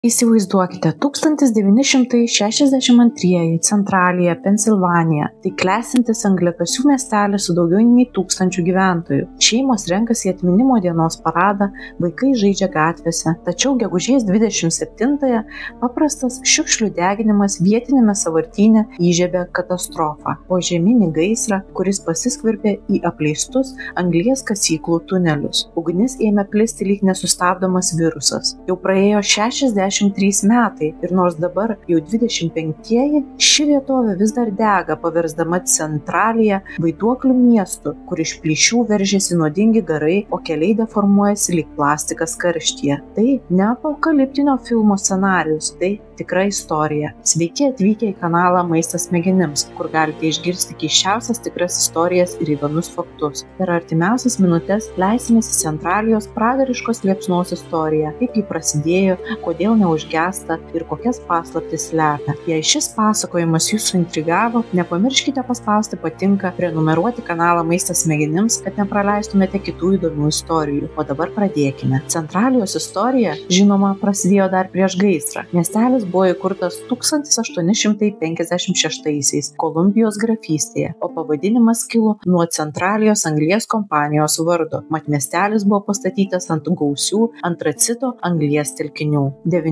Įsivaizduokite 1962 Centralija, Pensilvanija. Tai klesintis angliakasių miestelis su daugiau nei 1000 gyventojų. Šeimos renkasi į atminimo dienos paradą, vaikai žaidžia gatvėse. Tačiau gegužės 27-ąją paprastas šiukšlių deginimas vietinėme sąvartyne įžiebė katastrofą. Požeminį gaisrą, kuris pasiskverbė į apleistus anglies kasyklų tunelius. Ugnis ėmė plisti lyg nesustabdomas virusas. Jau praėjo 63 metai ir nors dabar jau 25-ieji, ši vietovė vis dar dega, paversdama Centraliją vaiduoklių miestu, kur iš plyšių veržėsi nuodingi garai, o keliai deformuojasi lyg plastikas karštyje. Tai ne apokaliptinio filmo scenarijus, tai tikra istorija. Sveiki atvykę į kanalą Maistas smegenims, kur galite išgirsti keisčiausias tikras istorijas ir įdomius faktus. Per artimiausias minutės leisimės į Centralijos pragariškos liepsnos istoriją, kaip ji prasidėjo, kodėl neužgęsta ir kokias paslaptis slepia. Jei šis pasakojimas jūsų intrigavo, nepamirškite paspausti patinka, prenumeruoti kanalą Maistas smegenims, kad nepraleistumėte kitų įdomių istorijų. O dabar pradėkime. Centralijos istorija, žinoma, prasidėjo dar prieš gaisrą. Miestelis buvo įkurtas 1856 Kolumbijos grafystėje, o pavadinimas kilo nuo Centralijos anglies kompanijos vardo. Mat miestelis buvo pastatytas ant gausių antracito anglies telkinių. 19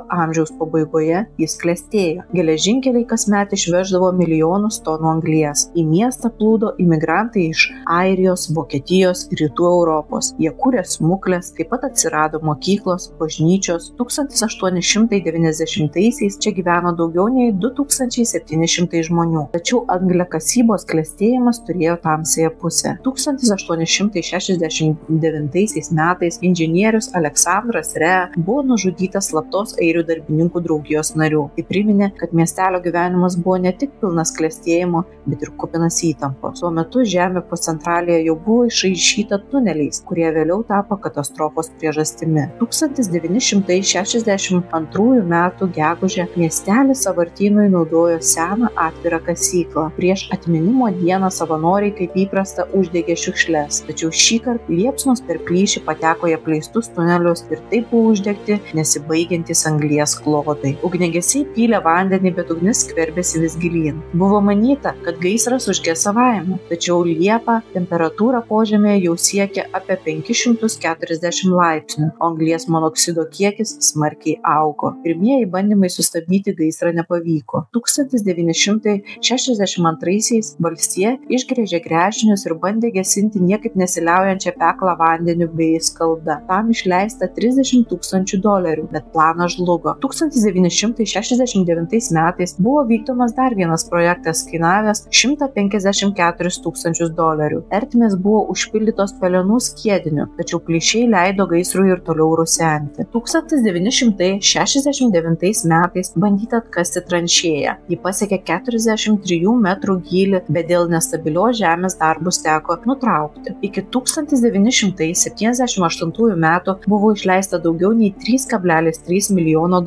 amžiaus pabaigoje jis klestėjo. Geležinkeliai kasmet išveždavo milijonus tonų anglies. Į miestą plūdo imigrantai iš Airijos, Vokietijos ir Rytų Europos. Jie kūrė smuklės, taip pat atsirado mokyklos, bažnyčios. 1890-aisiais čia gyveno daugiau nei 2700 žmonių. Tačiau angliakasybos klestėjimas turėjo tamsiąją pusę. 1869 metais inžinierius Aleksandras Rea buvo nužudytas slaptos airių darbininkų draugijos narių. Tai priminė, kad miestelio gyvenimas buvo ne tik pilnas klestėjimo, bet ir kupinas įtampos. Tuo metu žemė po Centraliją jau buvo išraižyta tuneliais, kurie vėliau tapo katastrofos priežastimi. 1962 metų gegužę miestelis sąvartynui naudojo seną atvirą kasyklą. Prieš atminimo dieną savanoriai kaip įprasta uždegė šiukšles, tačiau šįkart liepsnos per plyšį pateko į apleistus tunelius ir taip buvo uždegti nesibaigiantys anglies klodai. Ugniagesiai pylė vandenį, bet ugnis skverbėsi vis gilyn. Buvo manyta, kad gaisras užges savaime, tačiau Liepą temperatūra požemėje jau siekė apie 540 laipsnių, o anglies monoksido kiekis smarkiai augo. Pirmieji bandymai sustabdyti gaisrą nepavyko. 1962-aisiais valstija išgręžė gręžinius ir bandė gesinti niekaip nesiliaujančią peklą vandeniu bei skalda. Tam išleista $30 000, bet planas žlugo. 1969 metais buvo vykdomas dar vienas projektas, kainavęs $154 000. Ertmės buvo užpildytos pelenų skiediniu, tačiau plyšiai leido gaisrui ir toliau rusenti. 1969 metais bandyta atkasti tranšėją. Ji pasiekė 43 metrų gylį, bet dėl nestabilios žemės darbus teko nutraukti. Iki 1978 metų buvo išleista daugiau nei $3,3 milijono,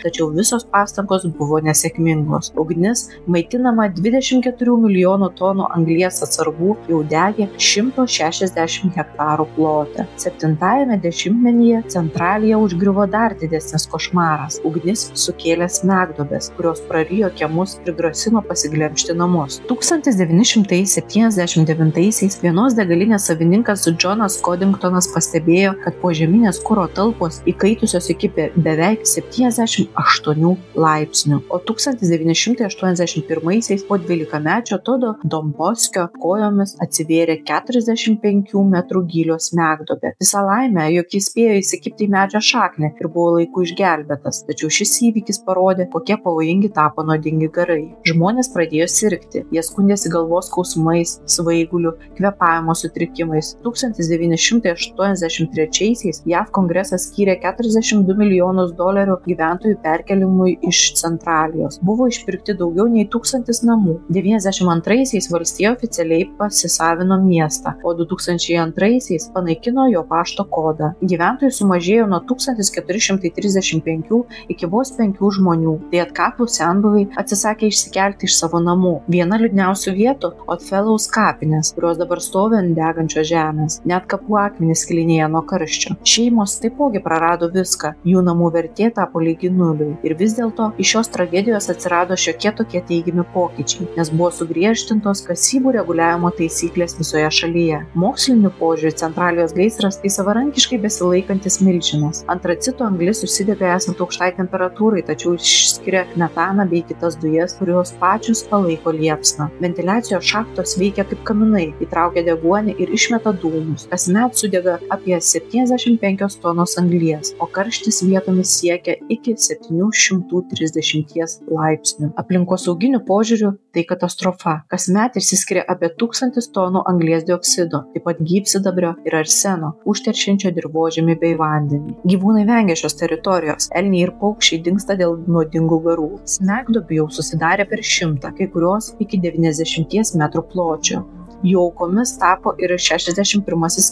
tačiau visos pastangos buvo nesėkmingos. Ugnis, maitinama 24 milijonų tonų anglies atsargų, jau degė 160 hektarų plote. 7-ajame dešimtmetyje Centraliją užgriuvo dar didesnis košmaras. Ugnis sukėlė smegduobes, kurios prarijo kiemus ir grasino pasiglemžti namus. 1979-aisiais vienos degalinės savininkas Džonas Kodingtonas pastebėjo, kad požeminės kuro talpos įkaitusios iki beveik 78 laipsnių, o 1981-aisiais po 12-mečio Todo Domboskio kojomis atsivėrė 45 metrų gylio smegduobė. Visa laimė, jog jis spėjo įsikibti į medžio šaknį ir buvo laiku išgelbėtas, tačiau šis įvykis parodė, kokie pavojingi tapo nuodingi garai. Žmonės pradėjo sirgti, jie skundėsi galvos skausmais, svaiguliu, kvėpavimo sutrikimais. 1983-aisiais JAV kongresas skyrė $42 milijonus gyventojų perkelimui iš Centralijos. Buvo išpirkti daugiau nei 1000 namų. 1992-aisiais valstija oficialiai pasisavino miestą, o 2002-aisiais panaikino jo pašto kodą. Gyventojų sumažėjo nuo 1435 iki vos 5 žmonių. Tai atkaklūs senbuviai atsisakė išsikelti iš savo namų. Viena liūdniausių vietų – Otfelaus kapinės, kurios dabar stovi ant degančios žemės. Net kapų akmenys skilinėja nuo karščio. Šeimos taipogi prarado viską. Jų namų vertė tapo lygi nuliui. Ir vis dėlto iš šios tragedijos atsirado šiokie tokie teigiami pokyčiai, nes buvo sugriežtintos kasybų reguliavimo taisyklės visoje šalyje. Moksliniu požiūriu Centralijos gaisras tai savarankiškai besilaikantis milžinas. Antracito anglis užsidega esant aukštai temperatūrai, tačiau išskiria metaną bei kitas dujas, kurios pačios palaiko liepsną. Ventiliacijos šachtos veikia kaip kaminai, įtraukia deguonį ir išmeta dūmus. Kasmet sudega apie 75 tonos anglies, o karštis vietomis siekia iki 730 laipsnių. Aplinkosauginiu požiūriu tai katastrofa. Kasmet išsiskiria apie 1000 tonų anglies dioksido, taip pat gyvsidabrio ir arseno, užteršiančio dirvožemį bei vandenį. Gyvūnai vengia šios teritorijos, elniai ir paukščiai dingsta dėl nuodingų garų. Smegduobių jau susidarė per 100, kai kurios iki 90 metrų pločio. Jų aukomis tapo ir 61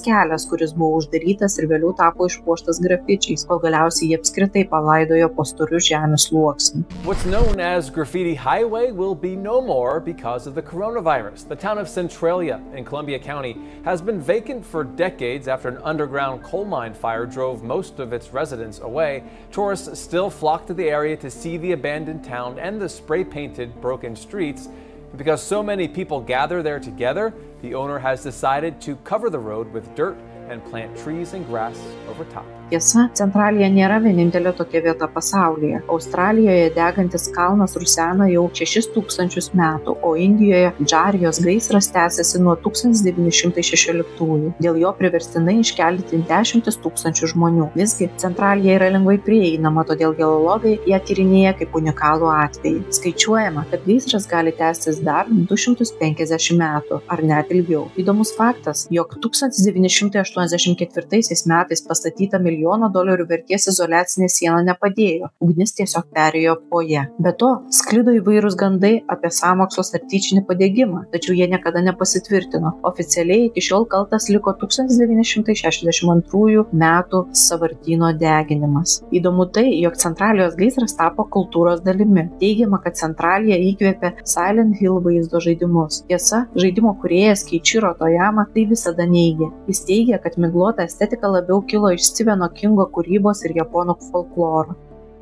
kelias, kuris buvo uždarytas ir vėliau tapo išpuoštas grafičiais, kol galiausiai jie apskritai palaidojo po storiu žemės sluoksniu. What's known as Graffiti Highway will be no more because of the coronavirus. The town of Centralia in Columbia County has been vacant for decades after an underground coal mine fire drove most of its residents away. Tourists still flock to the area to see the abandoned town and the spray-painted broken streets. Because so many people gather there together, the owner has decided to cover the road with dirt and plant trees and grass over top. Tiesa, Centralija nėra vienintelė tokia vieta pasaulyje. Australijoje degantis kalnas rusena jau 6000 metų, o Indijoje Džarijos gaisras tęsiasi nuo 1916. Dėl jo priverstinai iškeldyti 10 000 žmonių. Visgi, Centralija yra lengvai prieinama, todėl geologai ją tyrinėja kaip unikalų atvejį. Skaičiuojama, kad gaisras gali tęstis dar 250 metų, ar net ilgiau. Įdomus faktas, jog 1984 metais pastatyta $1 milijono vertės izoliacinė siena nepadėjo, ugnis tiesiog perėjo po ją. Be to, sklido įvairūs gandai apie sąmokslos ar tyčinį padegimą, tačiau jie niekada nepasitvirtino. Oficialiai iki šiol kaltas liko 1962 metų sąvartyno deginimas. Įdomu tai, jog Centralijos gaisras tapo kultūros dalimi. Teigiama, kad Centralija įkvėpė Silent Hill vaizdo žaidimus. Tiesa, žaidimo kūrėjas Keiichiro Toyama tai visada neigė. Jis teigia, kad miglota estetika labiau kilo iš Stepheno Kingo kūrybos ir japonų folkloro.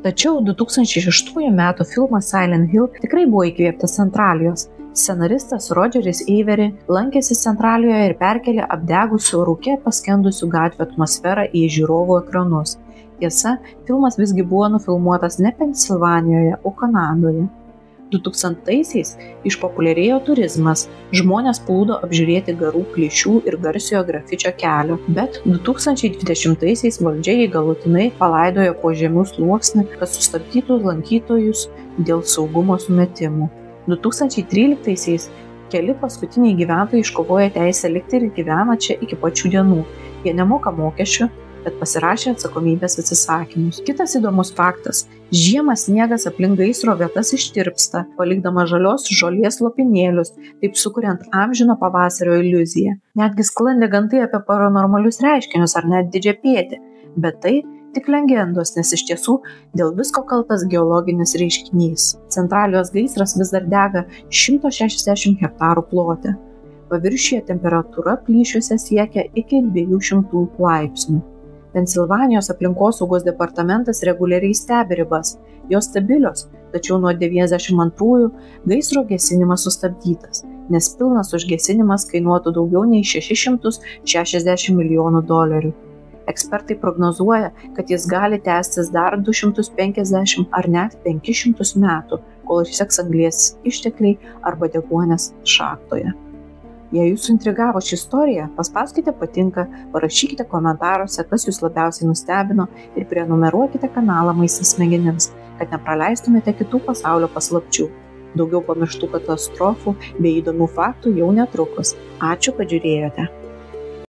Tačiau 2006 metų filmas Silent Hill tikrai buvo įkvėptas Centralijos. Scenaristas Rodgeris Avery lankėsi Centralijoje ir perkelė apdegusių rūke paskendusių gatvių atmosferą į žiūrovų ekranus. Tiesa, filmas visgi buvo nufilmuotas ne Pensilvanijoje, o Kanadoje. 2000-aisiais išpopuliarėjo turizmas, žmonės plūdo apžiūrėti garų plyšių ir garsiojo grafičio kelio, bet 2020-aisiais valdžia galutinai palaidojo po žemių sluoksnį, kad sustabdytų lankytojus dėl saugumo sumetimų. 2013-aisiais keli paskutiniai gyventojai iškovojo teisę likti ir gyvena čia iki pačių dienų. Jie nemoka mokesčių, bet pasirašė atsakomybės atsisakymus. Kitas įdomus faktas – žiemą sniegas aplink gaisro vietas ištirpsta, palikdama žalios žolės lopinėlius, taip sukuriant amžino pavasario iliuziją. Netgi sklandė gandai apie paranormalius reiškinius ar net didžiapėdį, bet tai tik legendos, nes iš tiesų dėl visko kaltas geologinis reiškinys. Centralijos gaisras vis dar dega 160 hektarų plote. Paviršiuje temperatūra plyšiuose siekia iki 200 laipsnių. Pensilvanijos aplinkosaugos departamentas reguliariai stebi ribas. Jos stabilios, tačiau nuo 92 gaisro gesinimas sustabdytas, nes pilnas užgesinimas kainuotų daugiau nei $660 milijonų. Ekspertai prognozuoja, kad jis gali tęstis dar 250 ar net 500 metų, kol išseks anglies ištekliai arba deguonies šachtoje. Jei jūs intrigavo ši istorija, paspauskite patinka, parašykite komentaruose, kas jūs labiausiai nustebino ir prenumeruokite kanalą Maistas smegenims, kad nepraleistumėte kitų pasaulio paslapčių. Daugiau pamirštų katastrofų bei įdomių faktų jau netrukus. Ačiū, kad žiūrėjote.